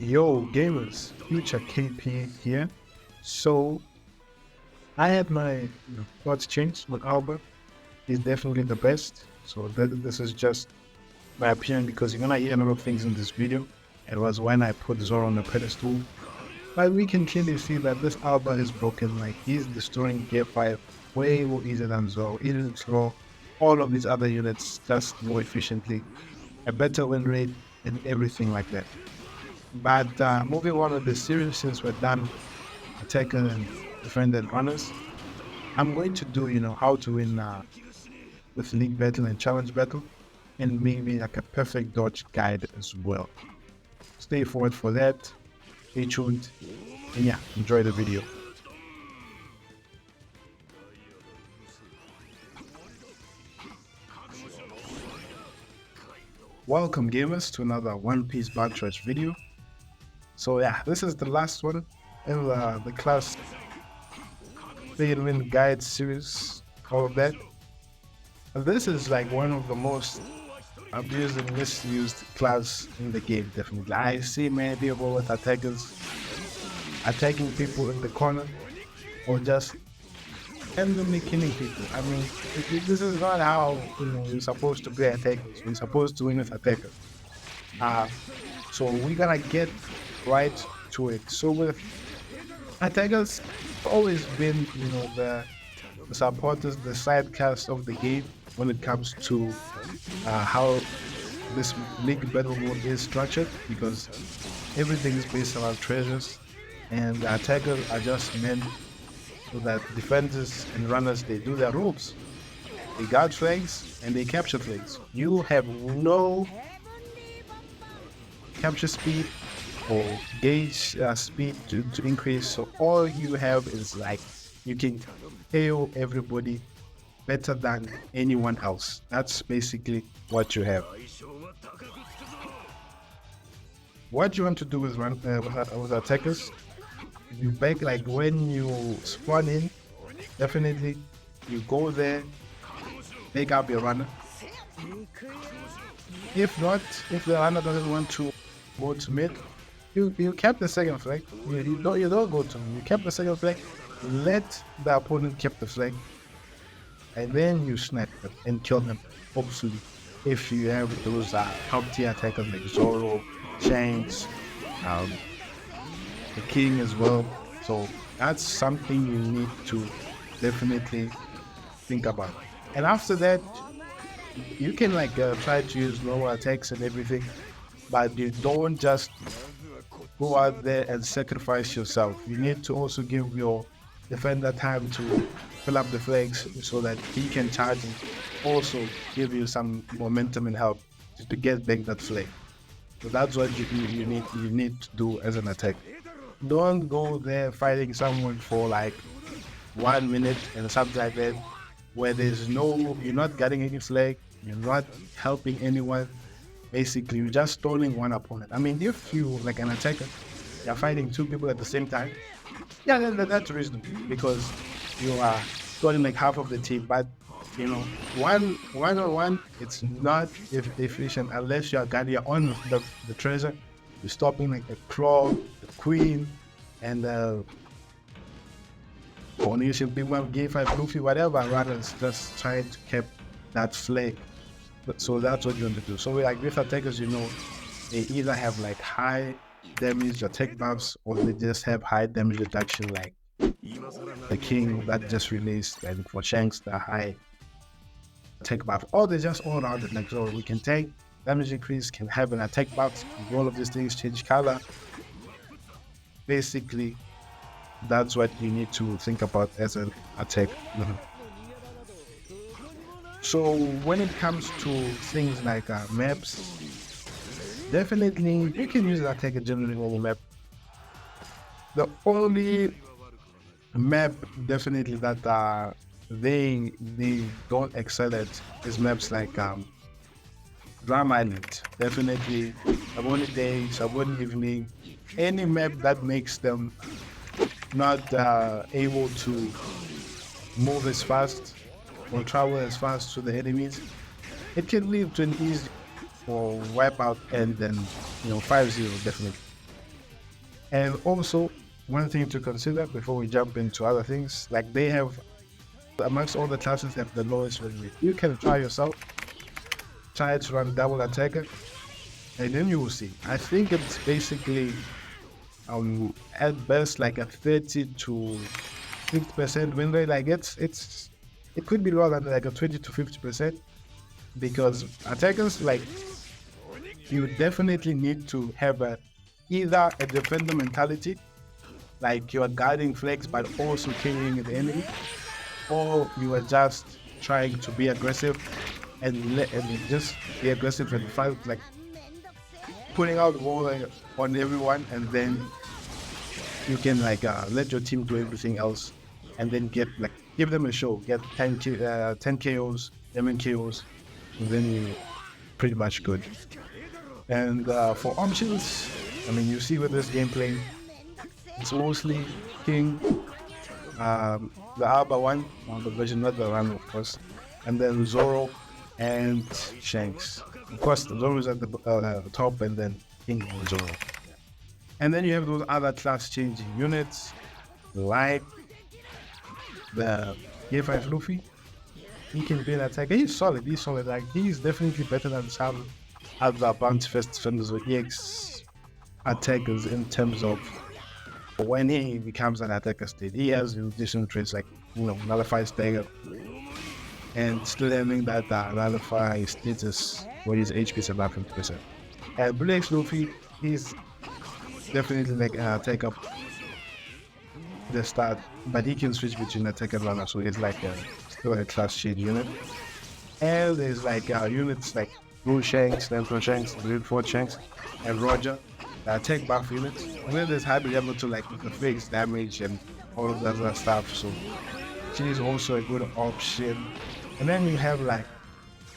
Yo, gamers, Future KP here. So, I had my thoughts changed with Albert. He's definitely the best. So, this is just my opinion because you're gonna hear a lot of things in this video. It was when I put Zoro on the pedestal. But we can clearly see that this Albert is broken. Like, he's destroying Gear 5 way more easier than Zoro. He didn't throw all of these other units just more efficiently. A better win rate and everything like that. But moving on with the series, since we're done attacker and defender and runners, I'm going to do, how to win with league battle and challenge battle, and maybe like a perfect dodge guide as well. Stay forward for that, stay tuned, and yeah, enjoy the video. Welcome gamers to another One Piece Bug Trash video. So yeah, this is the last one in the class play and win guide series, all of that. And this is like one of the most abused and misused class in the game, definitely. I see many people with attackers attacking people in the corner or just randomly killing people. I mean, this is not how you're supposed to play attackers. You're supposed to win with attackers. So we're gonna get right to it. So with attackers, always been the supporters, the side cast of the game when it comes to how this league battle mode is structured, because everything is based around treasures, and the attackers are just meant so that defenders and runners, they do their roles. They guard flags and they capture flags. You have no capture speed or gauge speed to increase, so all you have is like you can KO everybody better than anyone else. That's basically what you have. What you want to do with attackers, you back, like when you spawn in, definitely you go there, make up your runner. If not, if the runner doesn't want to go to mid, you kept the second flag. You don't go to him. You kept the second flag. Let the opponent keep the flag, and then you snipe them and kill them. Hopefully, if you have those top tier attackers like Zoro, Shanks, the King as well. So that's something you need to definitely think about. And after that, you can like try to use normal attacks and everything, but you don't just go out there and sacrifice yourself. You need to also give your defender time to fill up the flags so that he can charge and also give you some momentum and help to get back that flag. So that's what you need to do as an attacker. Don't go there fighting someone for like 1 minute and something like that, where you're not getting any flag, you're not helping anyone. Basically, you're just stalling one opponent. I mean, if you, like an attacker, you're fighting two people at the same time, yeah, then that's reasonable, because you are stalling like half of the team. But one on one, it's not efficient unless you are guarding on the treasure. You're stopping like the claw, the queen, and Coronation, Big Mom, Gay 5, Luffy, whatever, rather than just trying to keep that flag. So that's what you want to do. So like with attackers, they either have like high damage attack buffs, or they just have high damage reduction, like the King that just released, and for Shanks the high attack buff, or they just all around like so we can take damage increase, can have an attack buff, all of these things change color. Basically, that's what you need to think about as an attack. So when it comes to things like maps, definitely you can use an attacker generally on the map. The only map definitely that they don't excel at is maps like Drum Island. Definitely Saboni Day, Saboni Evening, any map that makes them not able to move as fast or travel as fast to the enemies, it can lead to an easy or wipe out, and then 5-0 definitely. And also, one thing to consider before we jump into other things, like they have, amongst all the classes, have the lowest win rate. You can try yourself, try to run double attacker, and then you will see. I think it's basically, at best, like a 30 to 50% win rate. Like it could be lower than like a 20 to 50%, because attackers, like, you definitely need to have either a defender mentality, like you are guarding flex but also killing the enemy, or you are just trying to be aggressive and just be aggressive and fight, like putting out war on everyone, and then you can like let your team do everything else, and then get like give them a show, get 10 KOs, 11 KOs, and then you're pretty much good. And for options, I mean, you see with this gameplay, it's mostly King, the Alba one, the version, not the one, of course, and then Zoro and Shanks. Of course, Zoro is at the top, and then King and Zoro. And then you have those other class changing units, like the Gear 5 Luffy. He can be an attacker. He's solid. Like, he's definitely better than some other bounty first defenders or EX attackers in terms of when he becomes an attacker state. He has additional traits like, nullify stagger, and still having that nullify status where his HP is above 50%. And Blue X Luffy, he's definitely like take up the start, but he can switch between attack and runner, so it's like still a class shade unit. And there's like units like Blue Shanks, Marineford Shanks, Marineford Shanks, and Roger, the attack buff units. And then there's hybrid able to like fix damage and all of that other stuff, so she's also a good option. And then you have like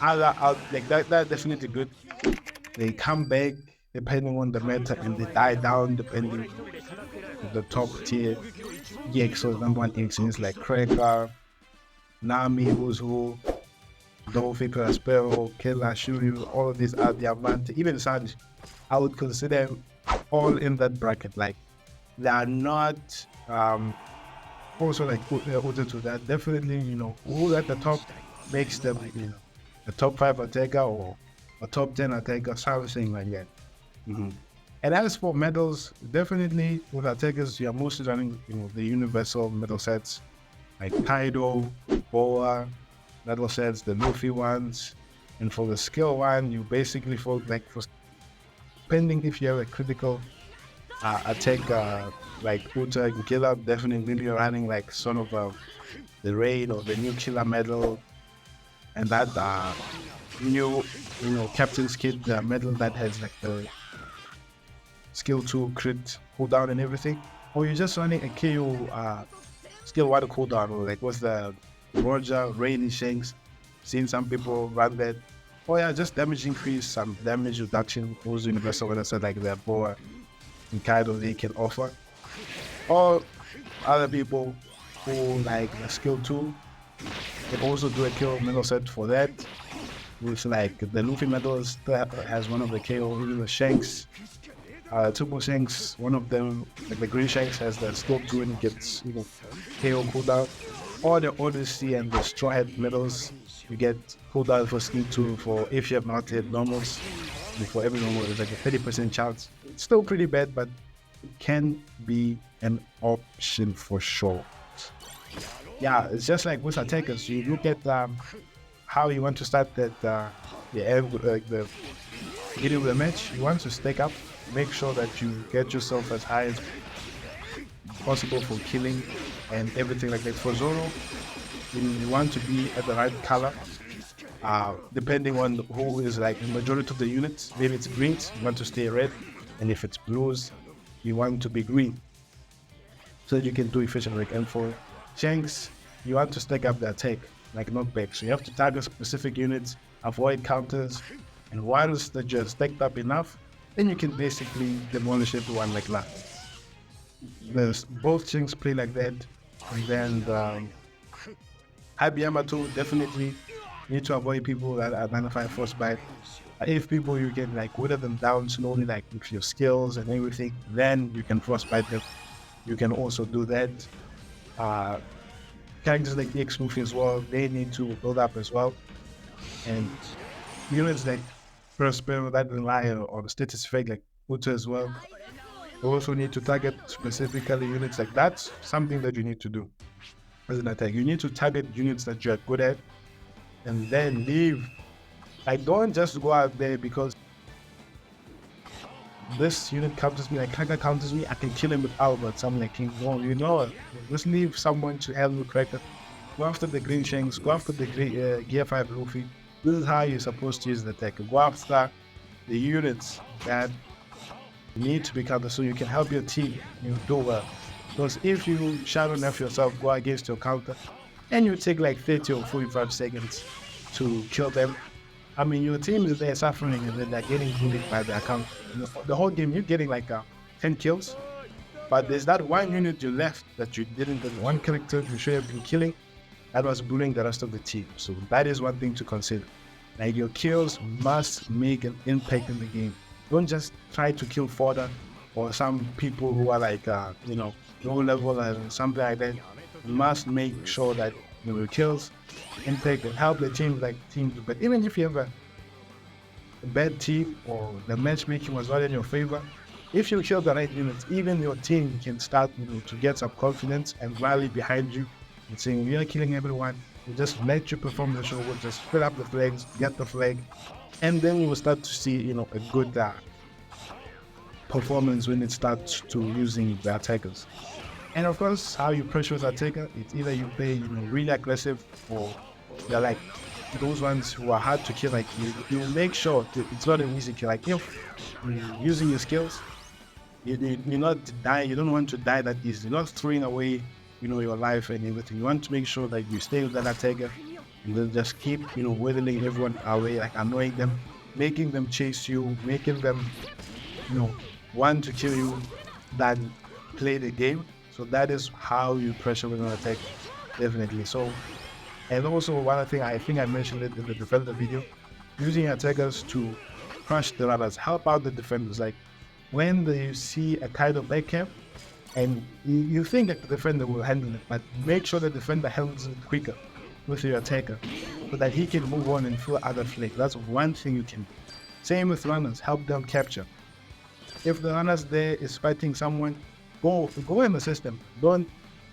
other like that definitely good. They come back depending on the meta, and they die down depending on the top tier EX. So number one EX is like Cracker, Nami, Who's Who, Dolphy, Sparrow, Killer, Shuryu, all of these are Diamante, even Sanji. I would consider all in that bracket. Like, they are not also like order to that. Definitely, who at the top makes them, a top 5 attacker or a top 10 attacker, something like that. And as for medals, definitely with attackers, you are mostly running, the universal medal sets like Kaido, Boa, medal sets, the Luffy ones. And for the skill one, you basically for depending if you have a critical attack like Uta and Killer, definitely you're running like Son of the Raid or the new Killer medal, and that new Captain's Kit medal that has like the skill 2 crit cooldown and everything. Or you're just running a KO skill 1 cooldown, or like what's the Roger, Rainy Shanks. Seen some people run that. Oh yeah, just damage increase, some damage reduction, those universal when I said like the Boa and Kaido they can offer. Or other people who like the skill 2 can also do a KO medal set for that. With like the Luffy medals has one of the KO, even the Shanks. Triple Shanks, one of them, like the Green Shanks, has the skill 2 and gets KO cooldown. Or the Odyssey and the Straw Hat medals, you get cooldown for skill 2 for if you have not hit normals. For every normal, there's like a 30% chance. It's still pretty bad, but it can be an option for sure. Yeah, it's just like with attackers. You look at how you want to start that the beginning of the match. You want to stack up, make sure that you get yourself as high as possible for killing and everything like that. For Zoro, you want to be at the right color. Depending on who is like the majority of the units. Maybe it's greens, you want to stay red, and if it's blues, you want to be green, so that you can do efficient work. And for Shanks, you want to stack up the attack, like knockback. So you have to target specific units, avoid counters, and once that you're stacked up enough, then you can basically demolish everyone like that. There's both Shanks play like that, and then High Yamato definitely need to avoid people that identify frostbite. If people you can like whittle them down slowly, like with your skills and everything, then you can frostbite them. You can also do that. Uh, Characters like the X-Movie as well, they need to build up as well. And units like Prospero that rely on the status effect like Uta as well. You also need to target specifically units like that's something that you need to do as an attack. You need to target units that you're good at and then leave. Like don't just go out there because this unit counters me, like Cracker counters me, I can kill him with Albert. So I'm like, no, you know what? Just leave someone to handle Cracker. Go after the Green Shanks, go after the Gear 5 Luffy. This is how you're supposed to use the attack. Go after the units that need to be countered so you can help your team do well. Because if you shadow nerf yourself, go against your counter, and you take like 30 or 45 seconds to kill them, I mean, your team is there suffering and then they're getting bullied by their account. The whole game, you're getting like 10 kills, but there's that one unit you left that you didn't, the one character you should have been killing, that was bullying the rest of the team. So that is one thing to consider. Like your kills must make an impact in the game. Don't just try to kill fodder or some people who are like, low level and something like that. You must make sure that your kills impact and help the team like teams. But even if you have a bad team or the matchmaking was not in your favor, if you kill the right units, even your team can start to get some confidence and rally behind you and saying, we are killing everyone. We just let you perform the show. We'll just fill up the flags, get the flag, and then you will start to see, a good performance when it starts to using the attackers. And of course, how you pressure the attacker, it's either you play, really aggressive, or they're like those ones who are hard to kill. Like you make sure it's not an easy kill. Like if you're using your skills, you're not dying. You don't want to die that easy. You're not throwing away, your life and everything. You want to make sure that you stay with that attacker and then just keep, whittling everyone away, like annoying them, making them chase you, making them, want to kill you than play the game. So that is how you pressure with an attack, definitely. So, and also one other thing, I think I mentioned it in the defender video, using attackers to crush the runners, help out the defenders. Like when you see a kind of back camp, and you think that the defender will handle it, but make sure the defender handles it quicker with your attacker so that he can move on and fill other flags. That's one thing you can do. Same with runners, help them capture. If the runners there is fighting someone, go in the system.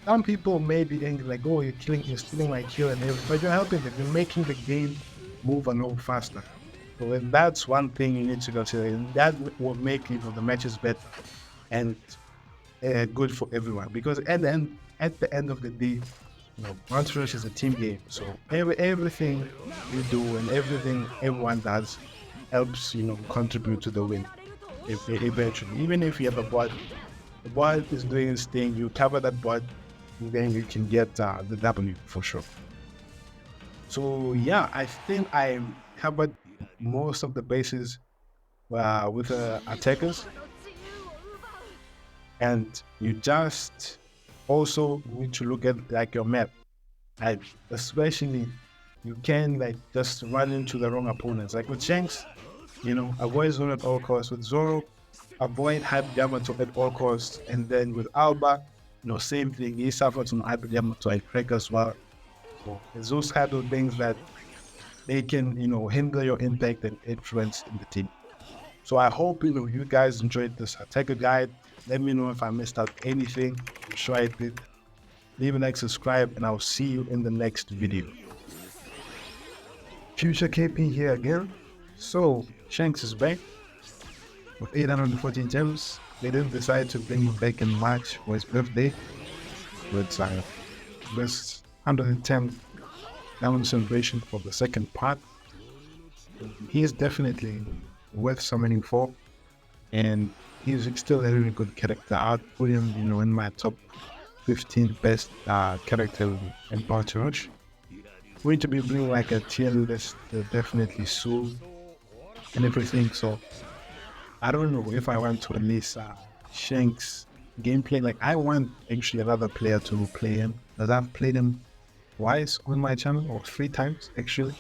Some people may be angry like, oh, you're stealing my kill and everything, but you're helping them. You're making the game move along faster. So that's one thing you need to consider, and that will make the matches better and good for everyone. Because at the end of the day, Monster Rush is a team game. So everything you do and everything everyone does helps contribute to the win. Eventually, even if you have a bot, the bot is doing its thing. You cover that bot, and then you can get the W for sure. So yeah, I think I covered most of the bases with attackers, and you just also need to look at like your map, like especially you can like just run into the wrong opponents. Like with Shanks, avoid Zoro at all costs. With Zoro, avoid Hyper Yamato at all costs. And then with Alba, same thing. He suffers from Hyper Yamato and Crack as well. So it's those kind of things that they can, hinder your impact and influence in the team. So I hope, you guys enjoyed this attacker guide. Let me know if I missed out anything. I'm sure I did. Leave a like, subscribe, and I'll see you in the next video. Future KP here again. So Shanks is back with 814 gems. They didn't decide to bring him back in March for his birthday, but this 110 diamond celebration for the second part. He is definitely worth summoning for, and he's still a really good character. I'd put him, in my top 15 best character in Party Rush. We're going to be bringing like a tier list, definitely soon and everything. So I don't know if I want to release Shanks gameplay. Like I want actually another player to play him, because I've played him twice on my channel, or 3 times actually.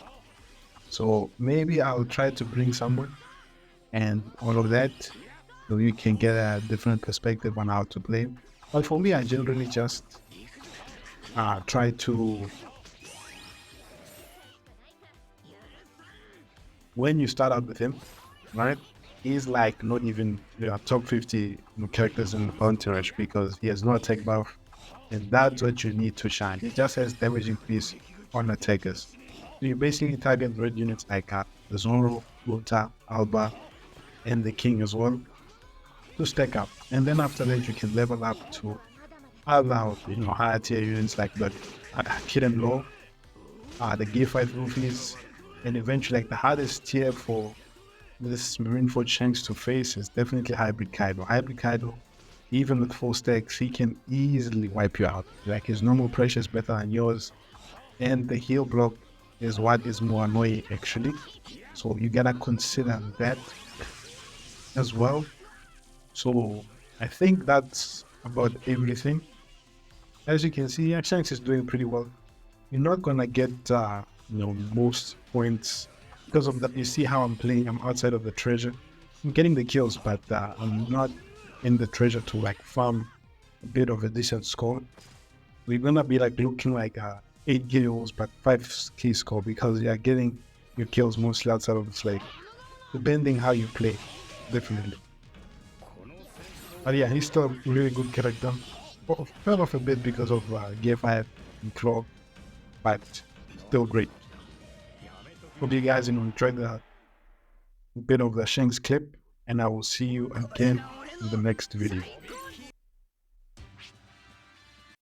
So maybe I'll try to bring someone and all of that, so you can get a different perspective on how to play. But for me, I generally just try to, when you start out with him, right? He's like not even top 50 characters in Bounty Rush because he has no attack buff, and that's what you need to shine. It just has damage increase on attackers. So you basically target red units like the Zoro, Lota, Alba, and the King as well to stack up. And then after that, you can level up to other higher tier units like the Kid and Law, the Gear 5 Roofies, and eventually like the hardest tier for this Marineford Shanks to face is definitely Hybrid Kaido. Hybrid Kaido, even with 4 stacks, he can easily wipe you out. Like his normal pressure is better than yours, and the heal block is what is more annoying actually. So you gotta consider that as well. So I think that's about everything. As you can see, Shanks is doing pretty well. You're not gonna get most points because of that. You see how I'm playing. I'm outside of the treasure. I'm getting the kills, but I'm not in the treasure to like farm a bit of a decent score. We're gonna be like looking like 8 kills but 5k score because you're getting your kills mostly outside of the flag, depending how you play, definitely. But yeah, he's still a really good character. Fell off a bit because of Gear 5 and Claw, but still great. Hope you guys enjoyed the bit of the Shanks clip, and I will see you again in the next video.